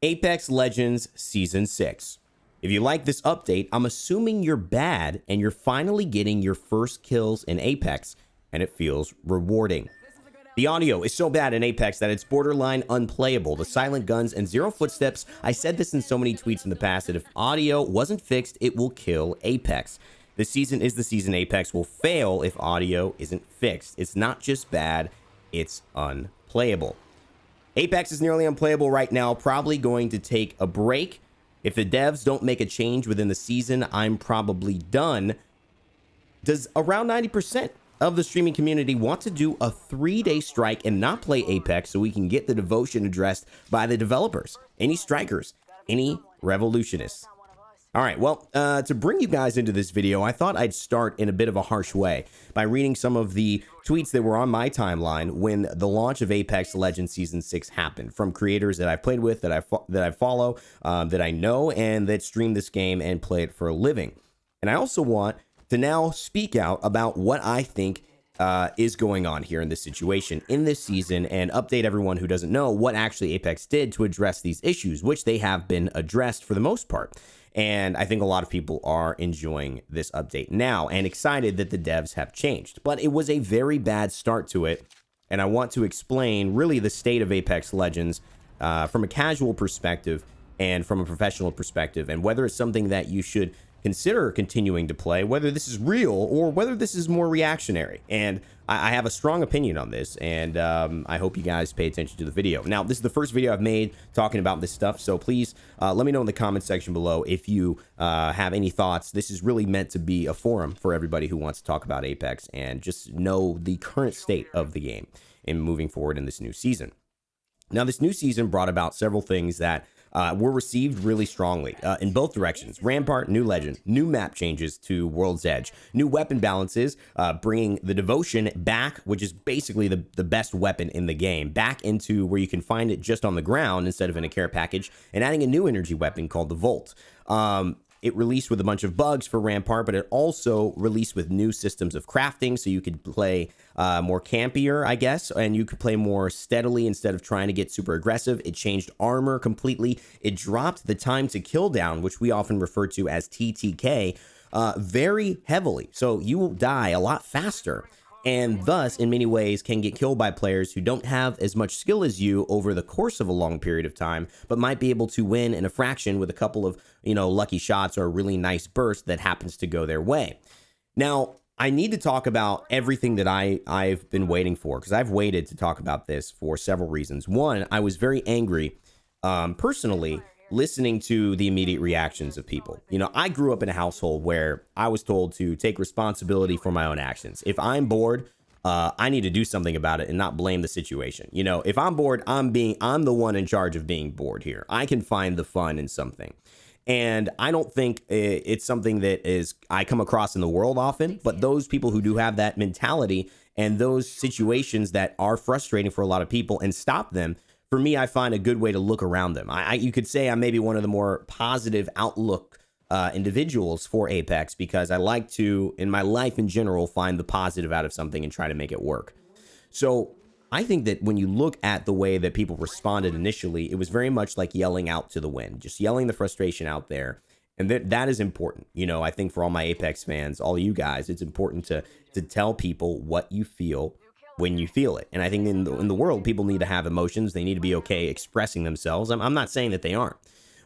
Apex Legends Season 6. If you like this update, I'm assuming you're bad and you're finally getting your first kills in Apex, and it feels rewarding. The audio is so bad in Apex that it's borderline unplayable. The silent guns and zero footsteps. I said this in so many tweets in the past that if audio wasn't fixed, it will kill Apex. This season is the season Apex will fail if audio isn't fixed. It's not just bad, it's unplayable. Apex is nearly unplayable right now, probably going to take a break. If the devs don't make a change within the season, I'm probably done. Does around 90% of the streaming community want to do a 3-day strike and not play Apex so we can get the devotion addressed by the developers? Any strikers? Any revolutionists? All right, well, to bring you guys into this video, I thought I'd start in a bit of a harsh way by reading some of the tweets that were on my timeline when the launch of Apex Legends Season 6 happened, from creators that I've played with, that I follow, that I know, and that stream this game and play it for a living. And I also want to now speak out about what I think is going on here in this situation in this season, and update everyone who doesn't know what actually Apex did to address these issues, which they have been addressed for the most part. And I think a lot of people are enjoying this update now and excited that the devs have changed. But it was a very bad start to it, and I want to explain really the state of Apex Legends from a casual perspective and from a professional perspective, and whether it's something that you should consider continuing to play, whether this is real or whether this is more reactionary. And I have a strong opinion on this, and I hope you guys pay attention to the video. Now, this is the first video I've made talking about this stuff, so please let me know in the comment section below if you have any thoughts. This is really meant to be a forum for everybody who wants to talk about Apex and just know the current state of the game and moving forward in this new season. Now, this new season brought about several things that were received really strongly in both directions. Rampart, new legend, new map changes to World's Edge, new weapon balances, bringing the Devotion back, which is basically the best weapon in the game, back into where you can find it just on the ground instead of in a care package, and adding a new energy weapon called the Volt. It released with a bunch of bugs for Rampart, but it also released with new systems of crafting, so you could play more campier, I guess, and you could play more steadily instead of trying to get super aggressive. It changed armor completely. It dropped the time to kill down, which we often refer to as TTK, very heavily. So you will die a lot faster, and thus, in many ways, can get killed by players who don't have as much skill as you over the course of a long period of time, but might be able to win in a fraction with a couple of, lucky shots or a really nice burst that happens to go their way. Now, I need to talk about everything that I've been waiting for, because I've waited to talk about this for several reasons. One, I was very angry, personally, listening to the immediate reactions of people. I grew up in a household where I was told to take responsibility for my own actions. If I'm bored, I need to do something about it and not blame the situation. If I'm bored, I'm the one in charge of being bored here. I can find the fun in something. And I don't think it's something that I come across in the world often, but those people who do have that mentality and those situations that are frustrating for a lot of people and stop them, for me, I find a good way to look around them. You could say I'm maybe one of the more positive outlook individuals for Apex, because I like to, in my life in general, find the positive out of something and try to make it work. So I think that when you look at the way that people responded initially, it was very much like yelling out to the wind, just yelling the frustration out there. And that is important. I think for all my Apex fans, all you guys, it's important to tell people what you feel when you feel it. And I think in the world, people need to have emotions. They need to be okay expressing themselves. I'm not saying that they aren't,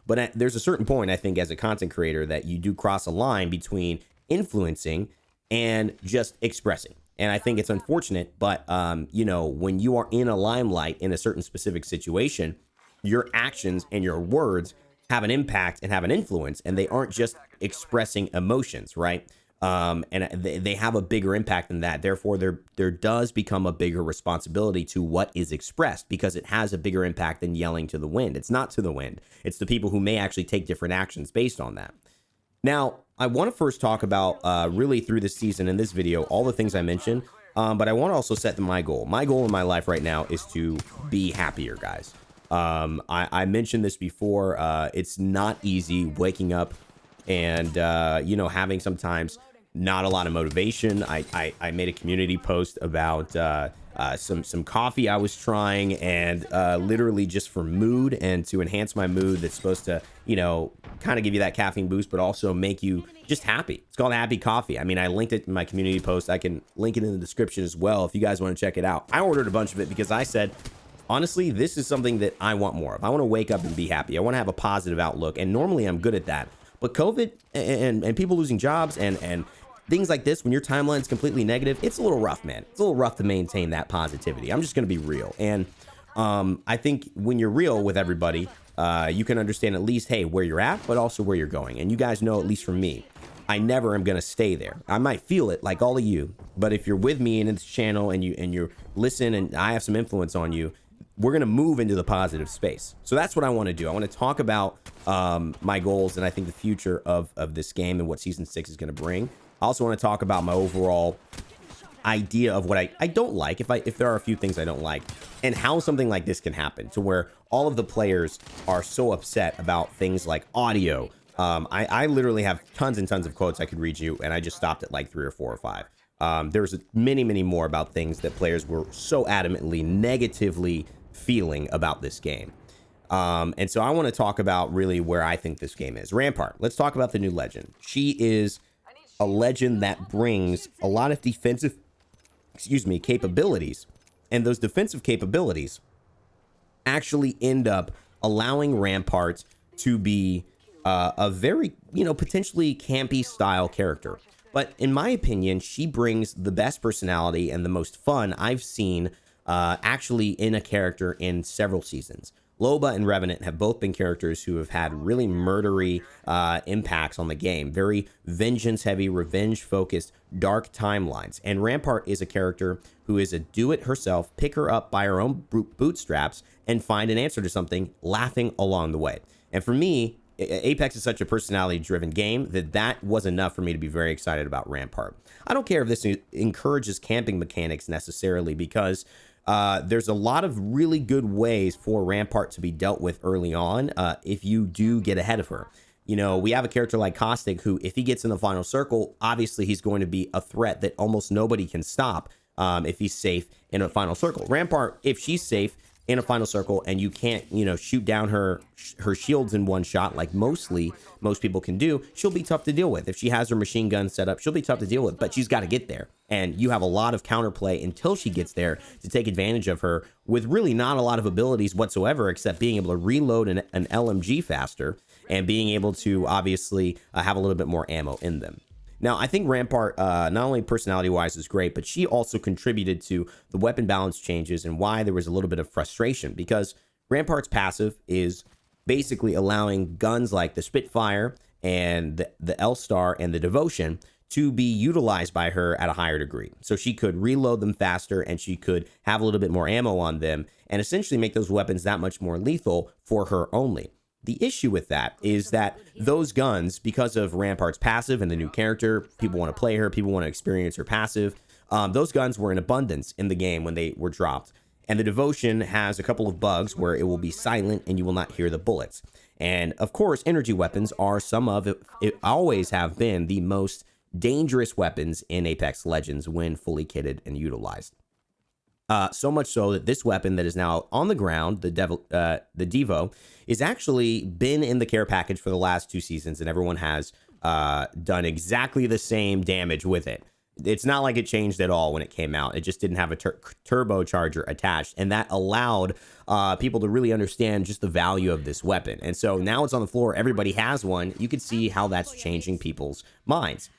but there's a certain point, I think, as a content creator, that you do cross a line between influencing and just expressing. And I think it's unfortunate, but when you are in a limelight in a certain specific situation, your actions and your words have an impact and have an influence, and they aren't just expressing emotions, right? And they have a bigger impact than that. Therefore, there does become a bigger responsibility to what is expressed, because it has a bigger impact than yelling to the wind. It's not to the wind. It's the people who may actually take different actions based on that. Now, I want to first talk about really through this season in this video, all the things I mentioned, but I want to also set my goal. My goal in my life right now is to be happier, guys. I mentioned this before. It's not easy waking up and, having sometimes not a lot of motivation. I made a community post about some coffee I was trying, and literally just for mood and to enhance my mood. That's supposed to, you know, kind of give you that caffeine boost, but also make you just happy. It's called Happy Coffee. I mean, I linked it in my community post. I can link it in the description as well if you guys want to check it out. I ordered a bunch of it because I said, honestly, this is something that I want more of. I want to wake up and be happy. I want to have a positive outlook, and normally I'm good at that. But COVID and people losing jobs and things like this, when your timeline is completely negative, it's a little rough, man. It's a little rough to maintain that positivity. I'm just going to be real. And I think when you're real with everybody, you can understand at least, hey, where you're at, but also where you're going. And you guys know, at least from me, I never am going to stay there. I might feel it like all of you, but if you're with me in this channel and you listen and I have some influence on you, we're going to move into the positive space. So that's what I want to do. I want to talk about my goals and I think the future of this game and what season 6 is going to bring. I also want to talk about my overall idea of what I don't like, if there are a few things I don't like, and how something like this can happen to where all of the players are so upset about things like audio. I literally have tons and tons of quotes I could read you, and I just stopped at like 3 or 4 or 5. There's many more about things that players were so adamantly negatively feeling about this game. And so I want to talk about really where I think this game is. Rampart. Let's talk about the new legend. She is a legend that brings a lot of defensive, capabilities. And those defensive capabilities actually end up allowing Rampart to be a very, potentially campy style character. But in my opinion, she brings the best personality and the most fun I've seen actually in a character in several seasons. Loba and Revenant have both been characters who have had really murdery impacts on the game. Very vengeance-heavy, revenge-focused, dark timelines. And Rampart is a character who is a do-it-herself, pick her up by her own bootstraps, and find an answer to something, laughing along the way. And for me, Apex is such a personality-driven game that was enough for me to be very excited about Rampart. I don't care if this encourages camping mechanics necessarily, because there's a lot of really good ways for Rampart to be dealt with early on if you do get ahead of her. We have a character like Caustic who, if he gets in the final circle, obviously he's going to be a threat that almost nobody can stop if he's safe in a final circle. Rampart, if she's safe in a final circle and you can't, shoot down her shields in one shot like most people can do, she'll be tough to deal with. If she has her machine gun set up, she'll be tough to deal with, but she's got to get there. And you have a lot of counterplay until she gets there to take advantage of her with really not a lot of abilities whatsoever, except being able to reload an LMG faster and being able to obviously have a little bit more ammo in them. Now, I think Rampart, not only personality-wise, is great, but she also contributed to the weapon balance changes and why there was a little bit of frustration, because Rampart's passive is basically allowing guns like the Spitfire and the L-Star and the Devotion to be utilized by her at a higher degree. So she could reload them faster and she could have a little bit more ammo on them and essentially make those weapons that much more lethal for her only. The issue with that is that those guns, because of Rampart's passive and the new character, people want to play her, people want to experience her passive, those guns were in abundance in the game when they were dropped. And the Devotion has a couple of bugs where it will be silent and you will not hear the bullets. And of course, energy weapons are it always have been the most dangerous weapons in Apex Legends when fully kitted and utilized. So much so that this weapon that is now on the ground, the Devo, is actually been in the care package for the last 2 seasons, and everyone has done exactly the same damage with it. It's not like it changed at all when it came out. It just didn't have a turbocharger attached, and that allowed people to really understand just the value of this weapon. And so now it's on the floor. Everybody has one. You can see how that's changing people's minds.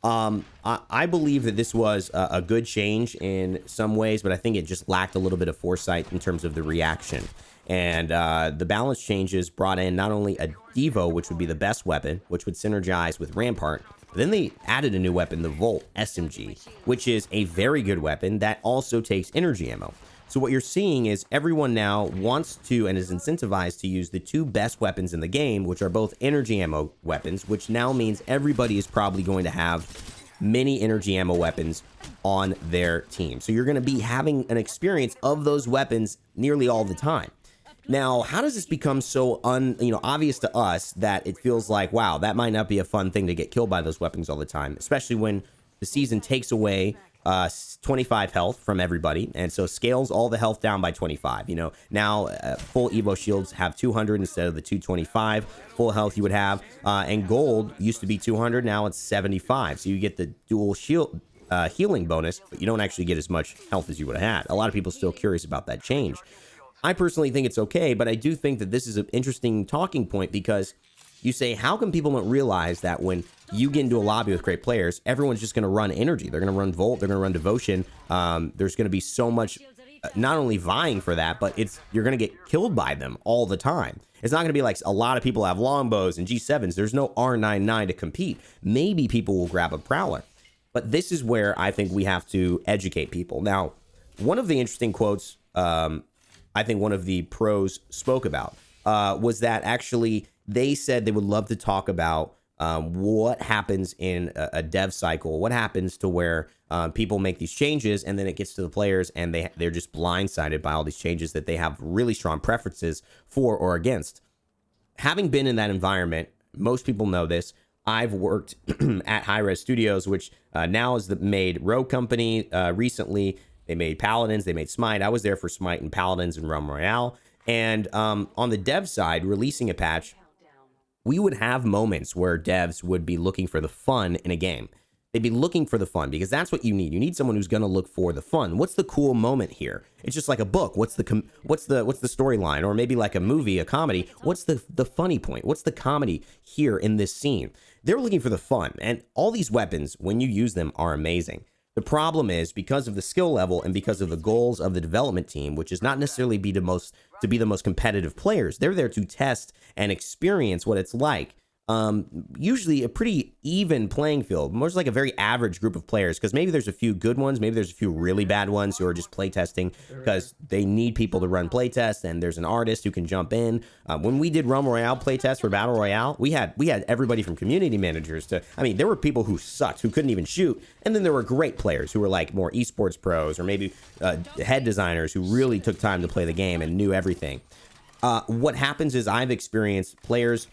I believe that this was a good change in some ways, but I think it just lacked a little bit of foresight in terms of the reaction. And the balance changes brought in not only a Devo, which would be the best weapon, which would synergize with Rampart, but then they added a new weapon, the Volt SMG, which is a very good weapon that also takes energy ammo. So what you're seeing is everyone now wants to and is incentivized to use the 2 best weapons in the game, which are both energy ammo weapons, which now means everybody is probably going to have many energy ammo weapons on their team. So you're going to be having an experience of those weapons nearly all the time. Now, how does this become so obvious to us that it feels like, wow, that might not be a fun thing to get killed by those weapons all the time, especially when the season takes away 25 health from everybody, and so scales all the health down by 25. You know, now full Evo shields have 200 instead of the 225 full health you would have, and gold used to be 200, now it's 75. So you get the dual shield healing bonus, but you don't actually get as much health as you would have had. A lot of people still curious about that change. I personally think it's okay, but I do think that this is an interesting talking point, because you say, how come people don't realize that when you get into a lobby with great players, everyone's just going to run energy. They're going to run Volt. They're going to run Devotion. There's going to be so much, not only vying for that, but you're going to get killed by them all the time. It's not going to be like a lot of people have longbows and G7s. There's no R99 to compete. Maybe people will grab a Prowler. But this is where I think we have to educate people. Now, one of the interesting quotes I think one of the pros spoke about was that actually they said they would love to talk about what happens in a dev cycle, what happens to where people make these changes and then it gets to the players and they're just blindsided by all these changes that they have really strong preferences for or against. Having been in that environment, most people know this. I've worked at High Res Studios, which now is made Rogue Company recently. They made Paladins, they made Smite. I was there for Smite and Paladins and Realm Royale. And on the dev side, releasing a patch, we would have moments where devs would be looking for the fun in a game. They'd be looking for the fun, because that's what you need. You need someone who's going to look for the fun. What's the cool moment here? It's just like a book. What's the storyline? Or maybe like a movie, a comedy. What's the funny point? What's the comedy here in this scene? They're looking for the fun. And all these weapons, when you use them, are amazing. The problem is, because of the skill level and because of the goals of the development team, which is not necessarily be the most competitive players. They're there to test and experience what it's like. Usually a pretty even playing field, more like a very average group of players, because maybe there's a few good ones, maybe there's a few really bad ones who are just playtesting because they need people to run playtests, and there's an artist who can jump in. When we did Realm Royale playtests for Battle Royale, we had everybody from community managers to, there were people who sucked, who couldn't even shoot, and then there were great players who were like more esports pros, or maybe head designers who really took time to play the game and knew everything. What happens is I've experienced players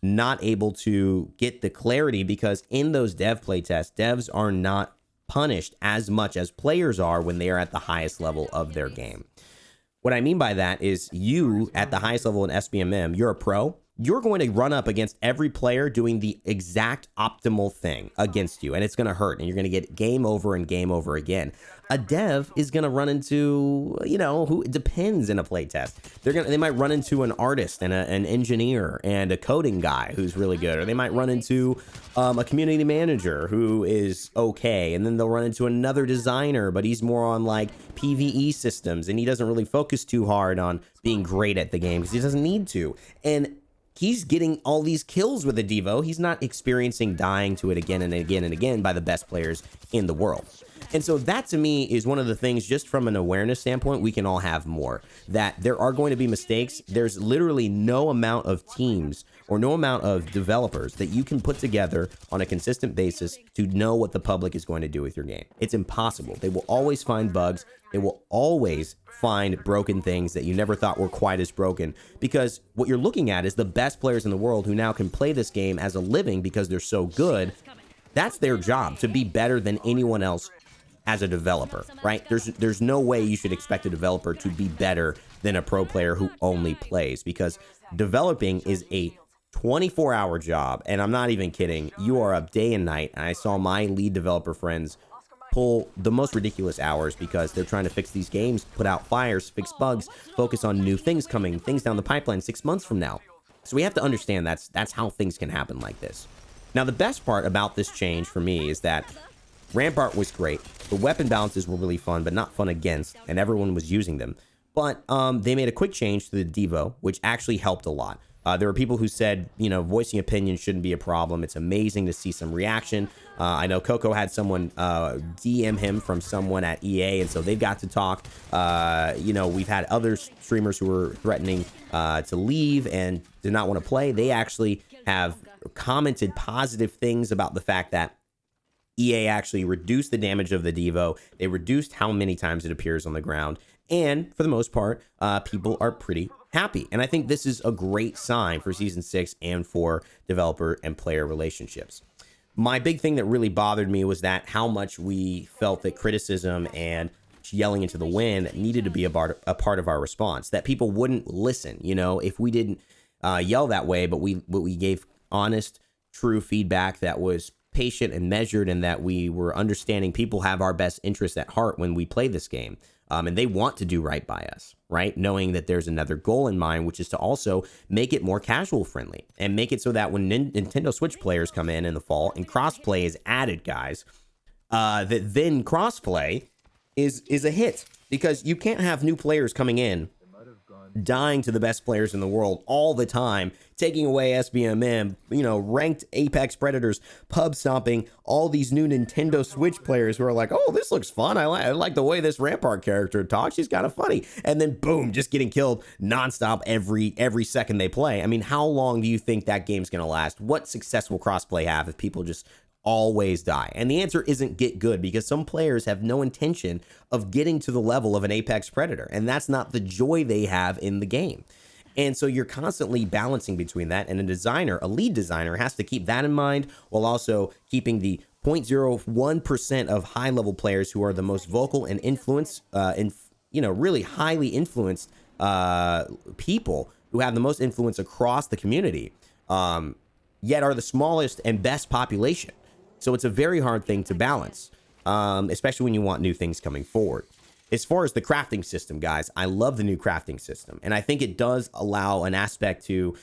not able to get the clarity, because in those dev playtests, devs are not punished as much as players are when they are at the highest level of their game. What I mean by that is, you at the highest level in SBMM, you're a pro, you're going to run up against every player doing the exact optimal thing against you, and it's going to hurt, and you're going to get game over and game over again. A dev is going to run into, who it depends in a playtest. They might run into an artist and an engineer and a coding guy who's really good, or they might run into a community manager who is okay, and then they'll run into another designer, but he's more on like PvE systems, and he doesn't really focus too hard on being great at the game because he doesn't need to. And he's getting all these kills with a Devo. He's not experiencing dying to it again and again and again by the best players in the world. And so that, to me, is one of the things, just from an awareness standpoint, we can all have more. That there are going to be mistakes. There's literally no amount of teams or no amount of developers that you can put together on a consistent basis to know what the public is going to do with your game. It's impossible. They will always find bugs. They will always find broken things that you never thought were quite as broken, because what you're looking at is the best players in the world who now can play this game as a living because they're so good. That's their job, to be better than anyone else as a developer, right? There's no way you should expect a developer to be better than a pro player who only plays, because developing is a 24-hour job, and I'm not even kidding. You are up day and night, and I saw my lead developer friends pull the most ridiculous hours because they're trying to fix these games, put out fires, fix bugs, focus on new things coming, things down the pipeline 6 months from now. So we have to understand that's how things can happen like this. Now, the best part about this change for me is that Rampart was great. The weapon balances were really fun, but not fun against, and everyone was using them. But they made a quick change to the Devo, which actually helped a lot. There were people who said, voicing opinions shouldn't be a problem. It's amazing to see some reaction. I know Coco had someone DM him from someone at EA, and so they've got to talk. We've had other streamers who were threatening to leave and did not want to play. They actually have commented positive things about the fact that EA actually reduced the damage of the Devo. They reduced how many times it appears on the ground. And for the most part, people are pretty happy. And I think this is a great sign for Season 6 and for developer and player relationships. My big thing that really bothered me was that how much we felt that criticism and yelling into the wind needed to be a part of our response, that people wouldn't listen. You know, if we didn't yell that way, but we gave honest, true feedback that was patient and measured, and that we were understanding people have our best interests at heart when we play this game. And they want to do right by us, right? Knowing that there's another goal in mind, which is to also make it more casual friendly and make it so that when Nintendo Switch players come in the fall and crossplay is added, guys, that then crossplay is a hit, because you can't have new players coming in dying to the best players in the world all the time, taking away SBMM, you know, ranked Apex Predators, pub stomping all these new Nintendo Switch players who are like, oh, this looks fun. I like the way this Rampart character talks. She's kind of funny. And then boom, just getting killed nonstop every second they play. I mean, how long do you think that game's going to last? What success will crossplay have if people just always die? And the answer isn't get good, because some players have no intention of getting to the level of an Apex Predator, and that's not the joy they have in the game. And so you're constantly balancing between that, and a lead designer has to keep that in mind, while also keeping the 0.01% of high level players who are the most vocal and really highly influenced people who have the most influence across the community, yet are the smallest and best population. So it's a very hard thing to balance, especially when you want new things coming forward. As far as the crafting system, guys, I love the new crafting system. And I think it does allow an aspect to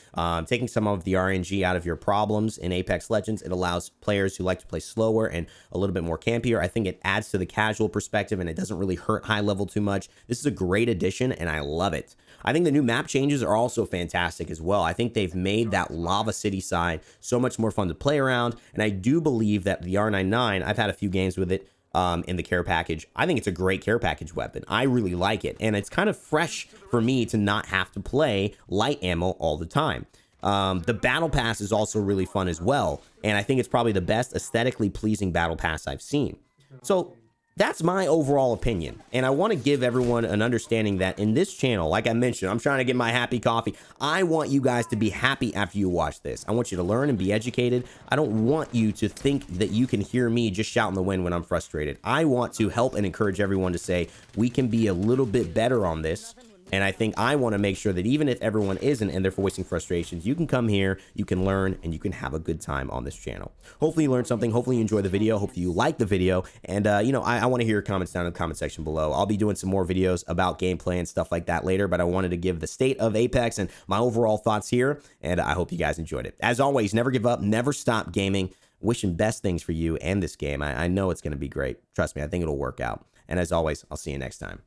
taking some of the RNG out of your problems in Apex Legends. It allows players who like to play slower and a little bit more campier. I think it adds to the casual perspective, and it doesn't really hurt high level too much. This is a great addition, and I love it. I think the new map changes are also fantastic as well. I think they've made that Lava City side so much more fun to play around. And I do believe that the R99, I've had a few games with it in the care package. I think it's a great care package weapon. I really like it. And it's kind of fresh for me to not have to play light ammo all the time. The battle pass is also really fun as well. And I think it's probably the best aesthetically pleasing battle pass I've seen. So that's my overall opinion, and I want to give everyone an understanding that in this channel, like I mentioned, I'm trying to get my happy coffee. I want you guys to be happy after you watch this. I want you to learn and be educated. I don't want you to think that you can hear me just shout in the wind when I'm frustrated. I want to help and encourage everyone to say we can be a little bit better on this. And I think I want to make sure that even if everyone isn't and they're voicing frustrations, you can come here, you can learn, and you can have a good time on this channel. Hopefully you learned something. Hopefully you enjoyed the video. Hopefully you liked the video. And, I want to hear your comments down in the comment section below. I'll be doing some more videos about gameplay and stuff like that later, but I wanted to give the state of Apex and my overall thoughts here. And I hope you guys enjoyed it. As always, never give up, never stop gaming. Wishing best things for you and this game. I know it's going to be great. Trust me, I think it'll work out. And as always, I'll see you next time.